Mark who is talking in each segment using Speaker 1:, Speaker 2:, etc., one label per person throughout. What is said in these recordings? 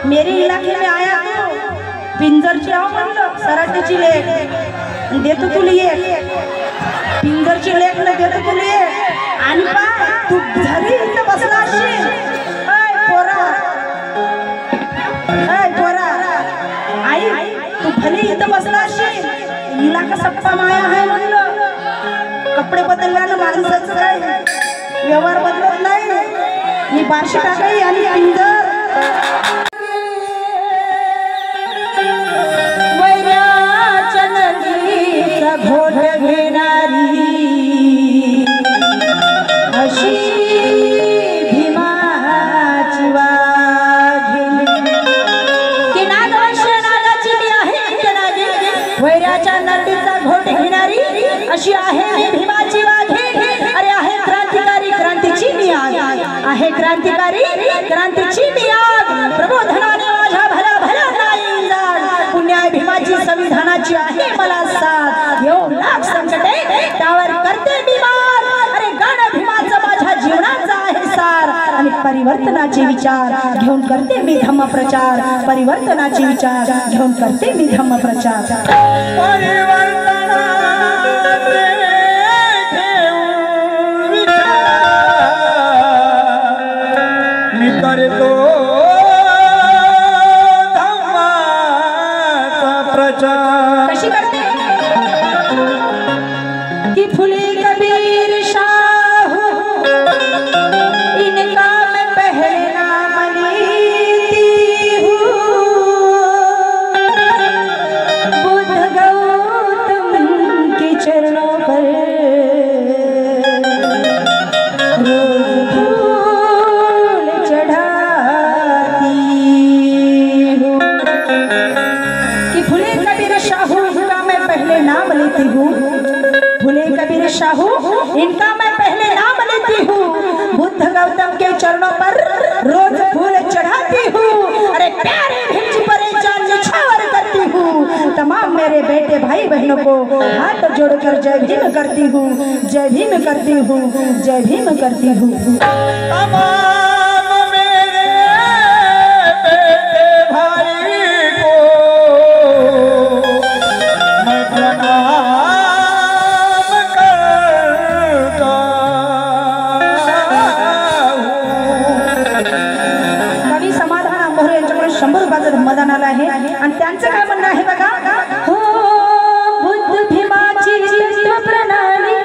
Speaker 1: मेरे इलाके में आया तो पिंजरची आव म्हणलं सराटीची लेख देतो तुला एक पिंजरची लेख न देतो तुला एक आणि पा तू घरी इथे बसला असशील पोरा आई तू भले इथं बसला असशील हिला का सप्पा माया आहे म्हणलं कपडे बदलल्यानं माणसाचं काय व्यवहार बदलत नाही ही बारशी टाकाई आणि पिंजर घोट घेणारी अशी भीमाची वाघिणी की नागाची मी आहे वैराच्या नंदीचा घोट घेणारी अशी आहे भीमाची वाघिणी अरे आहे क्रांतिकारी क्रांतीची मी आग आहे क्रांतिकारी क्रांतीची मी आग प्रबोधनाने माझ्या भला भला नाही जाण पुण्या भीमाची संविधानाची आहे मला साथ येऊ लाख संकटे त्यावर करते मी मार अरे गाणं भीमाचं माझ्या जीवनाचा आहे सार आणि परिवर्तनाचे विचार घेऊन करते मी धम्मप्रचार परिवर्तनाचे विचार घेऊन करते मी धम्मप्रचार
Speaker 2: मी करतो
Speaker 1: कशी करते कि फुले कबीर शाह इनका मैं पहले नाम लेती हूँ बुद्ध गौतम के चरणों पर रोज फूल चढ़ाती हूँ कि फुले कबीर शाहू इनका मैं पहले नाम लेती हूँ फुले कबीर शाहू इनका मैं पहले नाम लेती हूँ बुद्ध गौतम के चरणों पर रोज फूल चढ़ाती हूँ अरे प्यारे भिंज पर निछावर करती हूँ तमाम मेरे बेटे भाई बहनों को हाथ जोड़कर जय भीम करती हूँ जय भीम करती हूँ जय भीम करती हूँ मदन आला आहे आणि त्यांचं काय म्हणणं आहे बघा हो बुद्ध भीमाची प्रणाली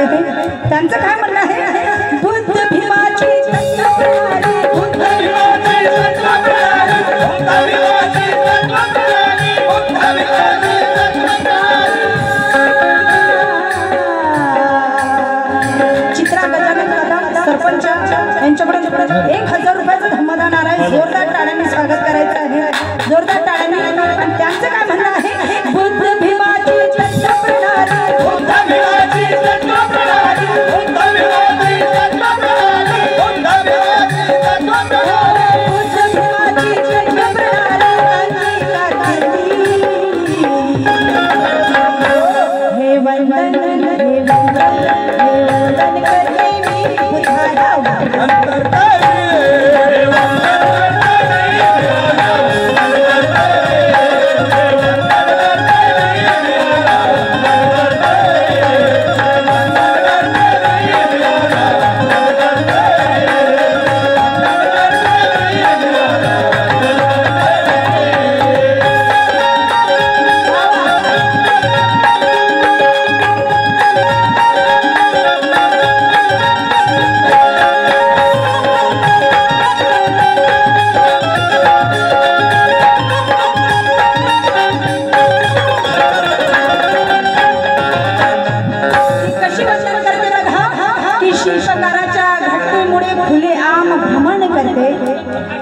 Speaker 1: आहे त्यांचं काय म्हणणं आहे बुद्ध भीमाची चित्रा गजानन कदम सरपंच यांच्याकडे 1000 रुपयाचं धम्मदान आहे जोरदार टाळ्यांनी स्वागत करायचं आहे जोरदार टाळ्यांनी आणि त्यांचं काय म्हणणं आहे बुद्ध भीमाची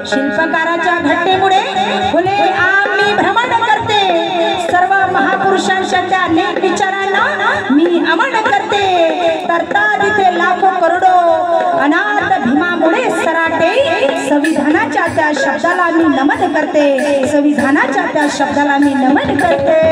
Speaker 1: शिल्पकाराच्या घटनेमुळे खुले आम मी भ्रमण करते सर्व महापुरुषांच्या त्या नेक विचारांना मी अमन करते तरता तिथे लाखो करोडो अनाथ भीमामुळे सराटे संविधानाच्या त्या शब्दाला मी नमन करते संविधानाच्या त्या शब्दाला मी नमन करते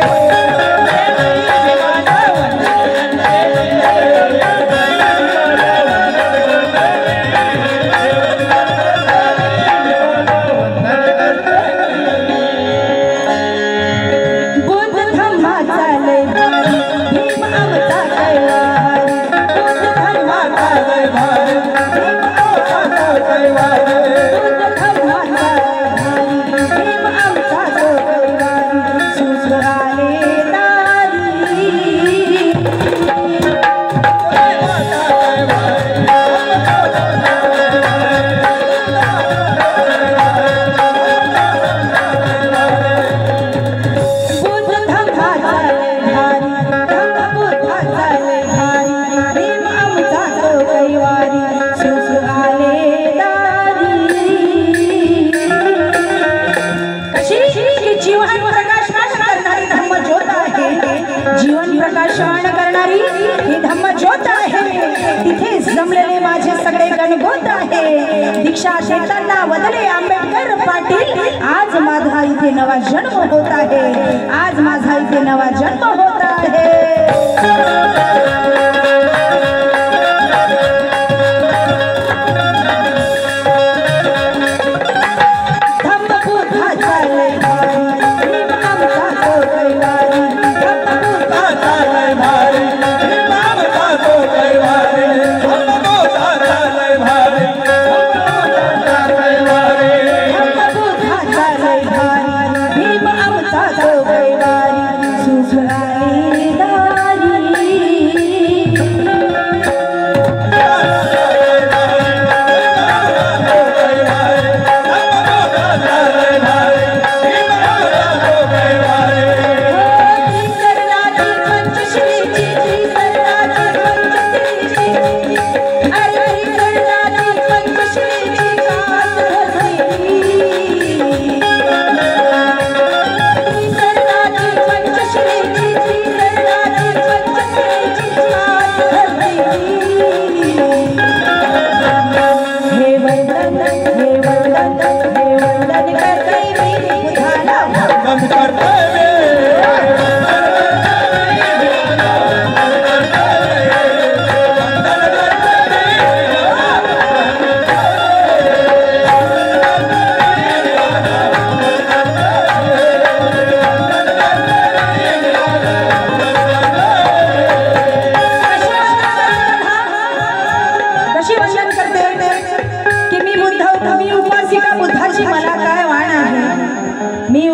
Speaker 1: जमलेले माझे सगळे गणगोत आहे दीक्षा देताना वदले आंबेडकर पाटील आज माझा इथे नवा जन्म होत आहे आज माझा इथे नवा जन्म होत आहे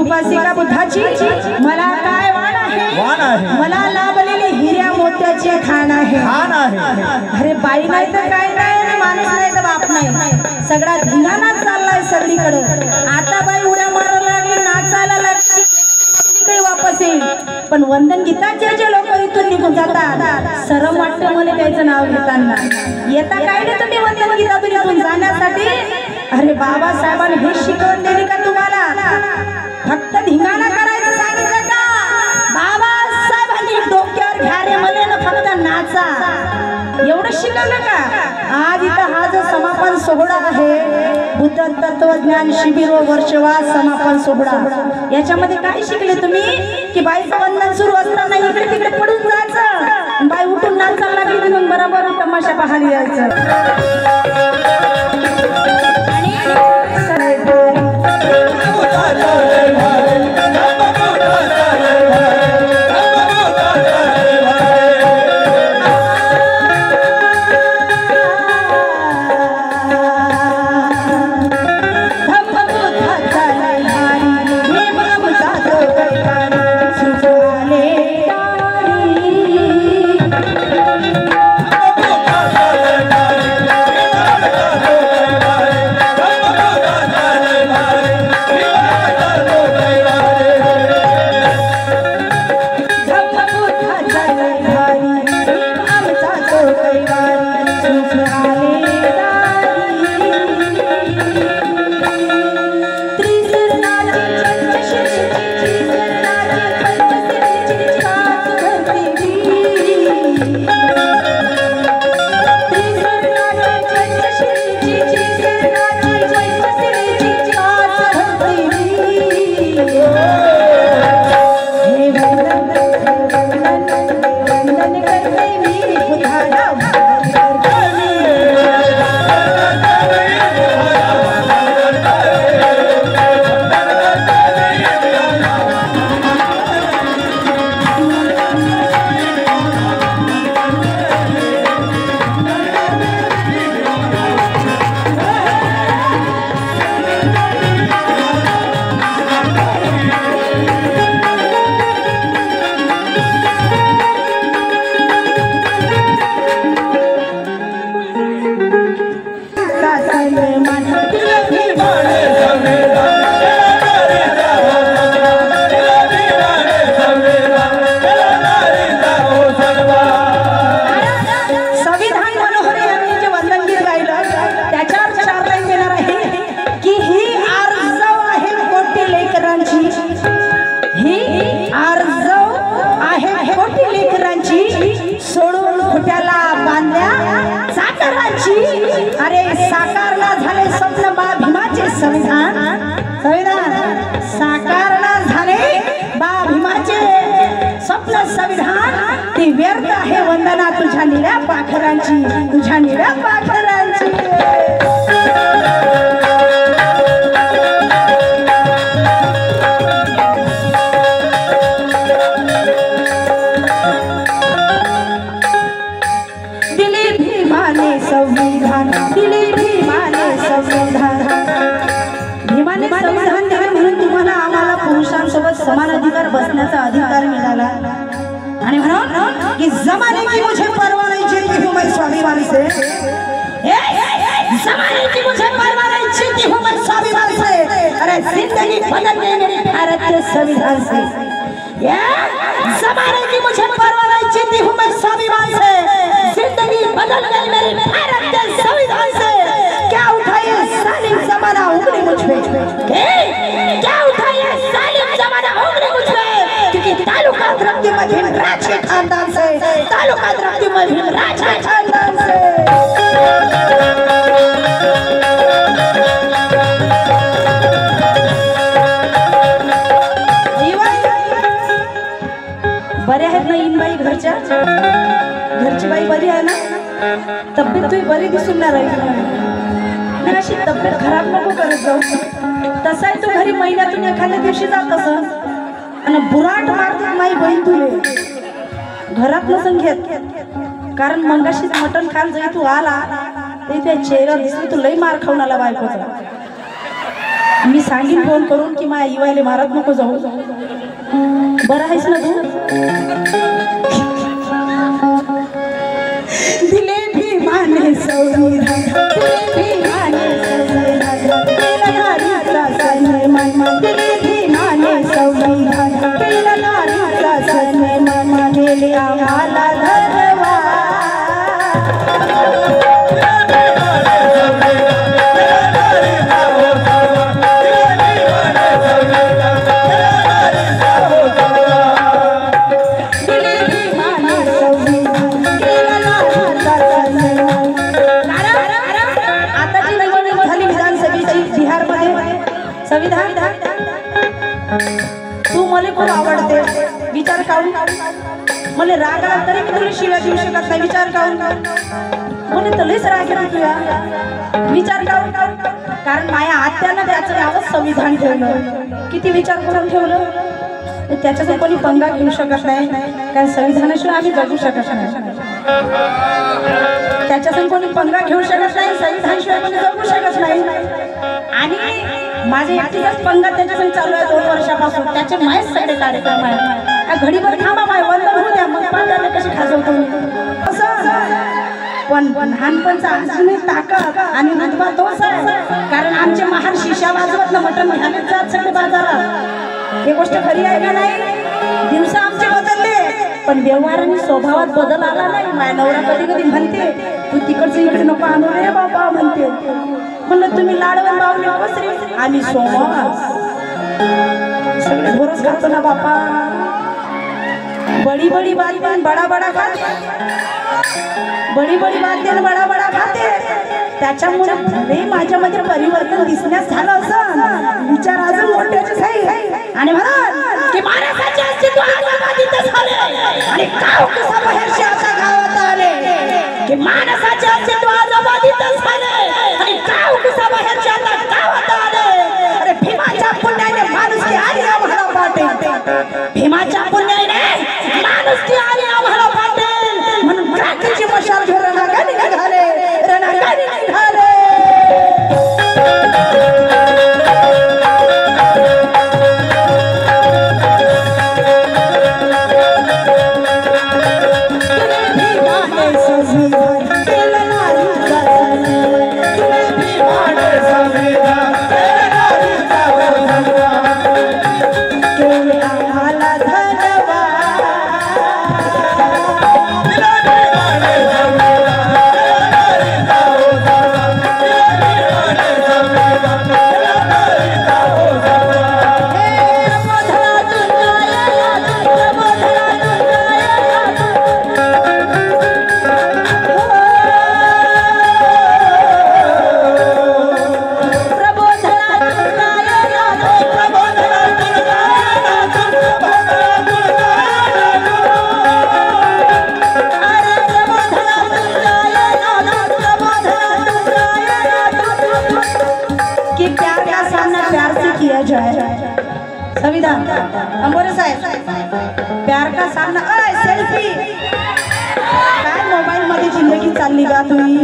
Speaker 1: उपासिका बुद्धाची मला काय वाण आहे मला लाभलेली हिऱ्या मोती त्याचे खाण आहे
Speaker 2: खान आहे.
Speaker 1: अरे बाई नाही तर काय नाही आणि माणूस नाही तर बाप नाही सगळा धिंगाणा चाललाय सगळीकडे आता बाई उड्या मारायला लागली नाचायला लागली ते वापस येईल पण वंदन गीताचे जे लोक इथून निघून जातात सरम वाटतं मला त्याचं नाव घेताना येता काय नाही तुम्ही वंदन गीतातून इथून जाण्यासाठी अरे बाबासाहेबांनी हे शिकवून दिली का तुम्हाला फक्त धिंगाणा करायचं सांगितलं का बाबासाहेबांनी डोक्यावर घ्या रे मला ना फक्त नाचा एवढं शिकवलं का आज इथं हा जो समापन सोहळा आहे बुद्ध तत्वज्ञान शिबिर व वर्षवास समापन सोहळा याच्यामध्ये काय शिकले तुम्ही की बाईचं वंदन सुरू असताना इकडे तिकडे पडून जायचं बाई उठून नाचायला लागली म्हणून बरोबर तमाशा पाहायला यायचं व्यर्थ आहे वंदना तुझ्या निळ्या पाखरांची तुझ्या निळ्या पाखरांची दिले भीमाने संविधान दिले भीमाने संविधान भीमाने संविधान दिले म्हणून तुम्हाला आम्हाला पुरुषांसोबत समान अधिकार बसण्याचा अधिकार मिळाला आणि म्हणून कि जमाने की मुझे परवाह नहीं जीती हूँ मैं स्वाभिमान से जमाने की मुझे परवाह नहीं जीती हूँ मैं स्वाभिमान से अरे जिंदगी बदल गई मेरी भारत के संविधान से जमाने की मुझे परवाह नहीं जीती हूँ मैं स्वाभिमान से जिंदगी बदल गई मेरी भारत के संविधान से क्या उठाइए सालिम जमाना उंगली मुझ पे क्या उठाइए सालिम जमाना उंगली मुझ पे क्योंकि तालुका द्रव्य मधील राजकीय खानदान से तालुका द्रव्य मधील राजकीय खानदान से बरे आहेत ना इनबाई घरची बाई बरी आहे ना तब्येत तुझी बरी दिसून नाही राहिली अशी तब्येत खराब नको करत जाऊ तसा आहे तू घरी महिन्यातून एखाद्या दिवशी जात असं आणि बुराट मारतात माई बहीण तुले घरात नसन घेत कारण मंगाशीच मटण खाल जाई तू आला ते त्या चेहऱ्यावर दिसली तू लई मार खाऊन आला बायकोचा मी सांगीन फोन करून की माझ्या इवायले मारत नको जाऊ बरं आहेस ना तू भीमाने संविधान केलं नारीचा सन्मान दिली भीमाने संविधान केलं नारीचा सन्मान केले आम्हाला धन्यवाद संविधान तू मला खूप आवडते विचार काढून मला राग आला तरी मी तुला शिव्या देऊ शकत नाही विचार काढून मला तलेच राग येतो तुला विचार काढून कारण माझ्या आत्यानं त्याचं नावच संविधान ठेवलं किती विचार करून ठेवलं त्याच्यातून कोणी पंगा घेऊ शकत नाही कारण संविधानाशिवाय आम्ही जगू शकत नाही त्याच्यातून कोणी पंगा घेऊ शकत नाही संविधानाशिवाय कोणी जगू शकत नाही आणि माझे एकटीचाच पंगा त्याच्यासाठी चालू आहे 2 वर्षापासून त्याचे माहीत सगळे कार्यक्रम आहे घडीभर थांबा माय वंदन होऊ द्या मग पाहता कसे खाजवतो पण लहानपणचा अजूनही ताकद आणि रुतबा तोच आहे कारण आमचे महार शिशा वाजवत ना मटण घ्यायला जात सगळे बाजारात हे गोष्ट खरी आहे का नाही दिवस आमचे बदलले पण व्यवहार आणि स्वभावात बदल आला नाही माझ्या नवरा कधी कधी म्हणते तू तिकडचं इकडे नको आणू रे बाबा म्हणते म्हणलं तुम्ही लाडवण बावले बसरे आम्ही सोमवार सगळे भरोस खातो ना बापा बड़ी बड़ी बात बड़ा बड़ा खाते बड़ी बड़ी बात बड़ा बड़ा खाते त्याच्यामुळे भले माझ्यामध्ये परिवर्तन दिसण्यास झालं असं विचार अजून मोठ्याचेच आहे आणि म्हणा की महाराष्ट्राचे अस्तित्व आजादीतच झाले आणि गाव कसा बाहेरचे आता गावात आले की माणसाचे अस्तित्व आजादीतच झाले आणि गाव कसा बाहेरचे आता गावात आले अरे भीमाच्या पुण्याने माणुसकी आली आम्हाला पाटील भीमाच्या पुण्याने माणुसकी आली आम्हाला पाटील म्हणून क्रांतीची मशाल घेऊन रणगाडी निघाले रणगाडी निघाले संविधान अंबोरे साहेब प्यार का सामना सेल्फी काय मोबाईल मध्ये जिंदगी चालली का तुम्ही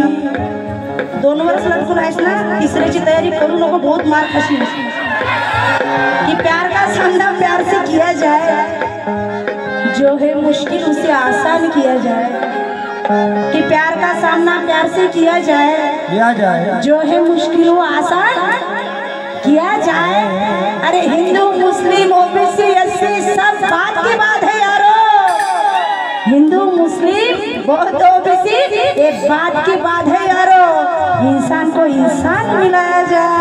Speaker 1: 2 वर्ष लटकून आहेस ना तिसऱ्याची तयारी करू नको बहुत मार खाशील कि प्यार का सामना प्यार से किया जाए जो है मुश्किल उसे आसान किया जाए कि प्यार का सामना प्यार से किया जाए जो है मुश्किल वो आसान किया जाए अरे हिंदू मुस्लिम ओबीसी एससी सब बात की बात है यारो हिंदू मुस्लिम बहुत ओबीसी एक बात की बात है यारो इंसान को इंसान मिलाया जाए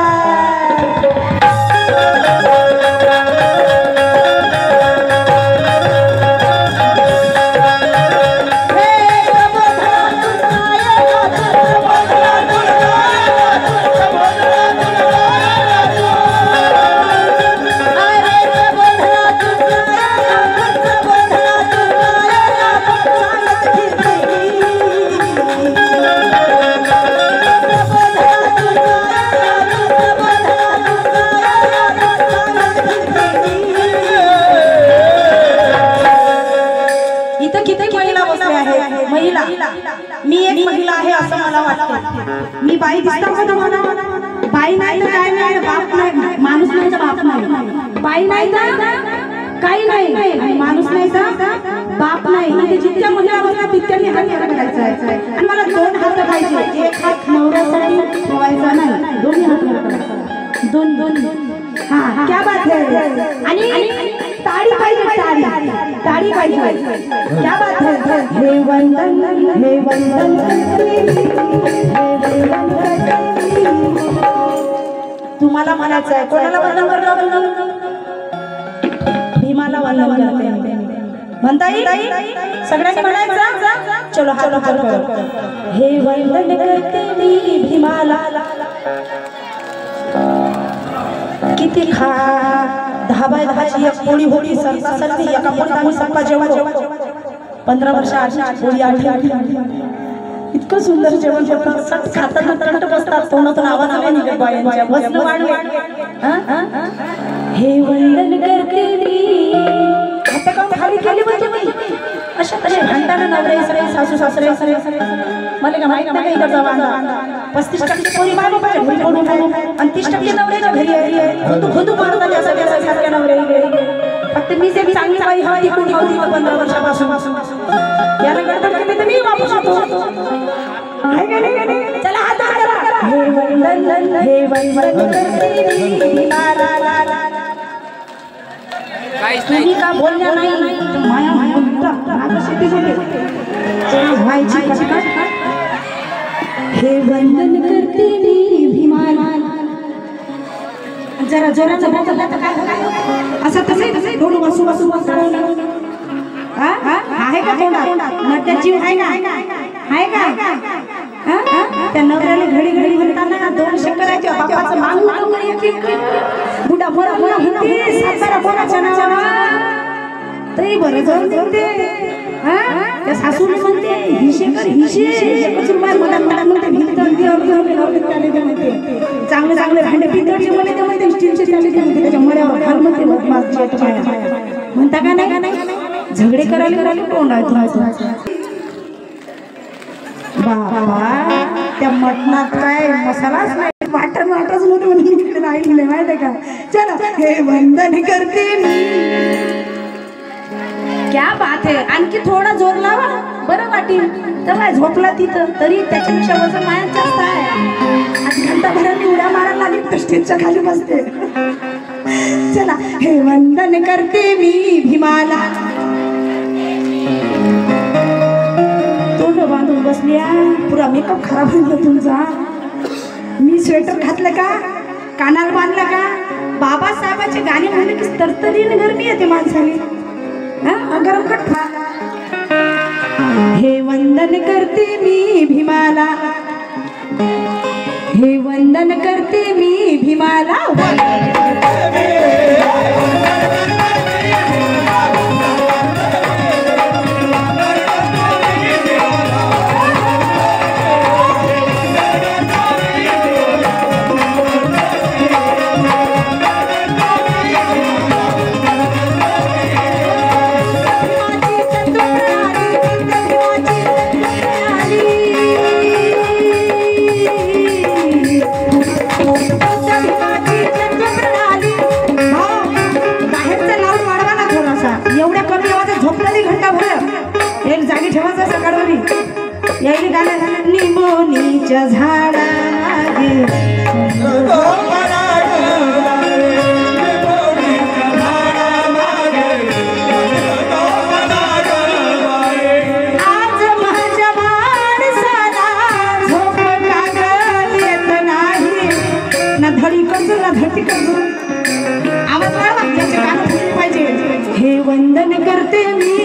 Speaker 1: मी एक महिला आहे असं मला वाटतं मी बाई दिसता का तुम्हाला बाई नाही तर काय नाही बाप नाही माणूस नाही तर बाप नाही बाई नाही तर काही नाही माणूस नाही तर बाप नाही, इथे जितक्या महिला बसल्या तितक्यांनी हात वर करायचा आहे. आणि मला 2 हात पाहिजे. एक हात नवऱ्यासाठी ठेवायचा नाही, दोन्ही हात वर करायचे. 2 हाँ, क्या बात है. आणि ताड़ी पाहिजे, ताड़ी पाहिजे. क्या बात है. हे वंदन तुम्हाला म्हणायचं आहे. कोणाला वंदन करतो तुम्ही? भीमाला वंदन करते म्हणता येईल. सगळ्यांनी म्हणायचं. चलो हात करो. हे वंदन करते मी भीमाला. किती खा 10 बाय 10ची एक पोळी होती. सरता सरती एका पोळीत आम्ही संपा जेवण. 15 वर्ष आधी पोळी आठी. इतकं सुंदर जेवण करतात. खाताना तंट बसतात. तोंडातून आवाज नाही बायांच्या. वजन वाढवे. हे वंदन करते मी. आता काम खाली केली म्हणजे मी अशा कशा घंटाने नवरे सरे सासू सासरे मला का माहिती नाही. इकडचा वांदा 35% पोळी मागो पाहिजे घरी पडून आणि 30% नवरे घरी आहे. तू खुद मारता त्याचा सारख्या नवरे. फक्त मी जे चांगली बाई हवी कोणी होती 15 वर्षापासून याला गडबड मी वापस होतो. चला हात करा. हे वंदन करते मी तुम्ही का बोलल्या नाही. माया हे वंदन करते मी भीमाला. जरा जोराचं बोलता काय असं तसे थोडं वासू आहे का तोंडात नट्याची आहे का त्या नवऱ्याला घडी म्हणताना 2 शकराच्या बापाचं मागून बुडा मोरा म्हणते. सातारा कोणाच्या नावानं तरी बरं जाऊन देते. त्या सासूने म्हणते हिशे एकच रुपये मला म्हणते चांगले भांडे पितळचे म्हणते स्टीलचे त्याच्या मळ्यावर घाल म्हणते. म्हणता का नाही झगडे करायला कोण आहे बाबा. त्या मटणात काय मसालाच नाही. वाटच नव्हतं म्हणून इकडे राहिले माहिती का. चला हे वंदन करते मी. क्या बात आहे. आणखी थोडा जोर लावा बरं वाटेल. तर झोपला तिथं तरी त्याच्यापेक्षा वजन मायात जास्त आहे. आज घंटाभराने उड्या मारायला लागली तर स्टेजच्या खाली बसते. चला हे वंदन करते मी भीमाला. तोंड बांधून बसल्या. पुरा मेकअप खराब होईल तुमचा. मी स्वेटर घातलं का कानाला बांधलं का. बाबासाहेबांचे गाणे म्हणले की तरतरीने गरमी येते माणसाने. गरम कट. हे वंदन करते मी भीमाला. हे वंदन करते मी भीमाला. यायला गाणं निमोनीच्या झाडामागे आज माझ्या माणसाला झोप कागद येत नाही. ना धडी करतो ना धटी करतो. आवाज वाढवा याचे कान फुटले पाहिजे. हे वंदन करते मी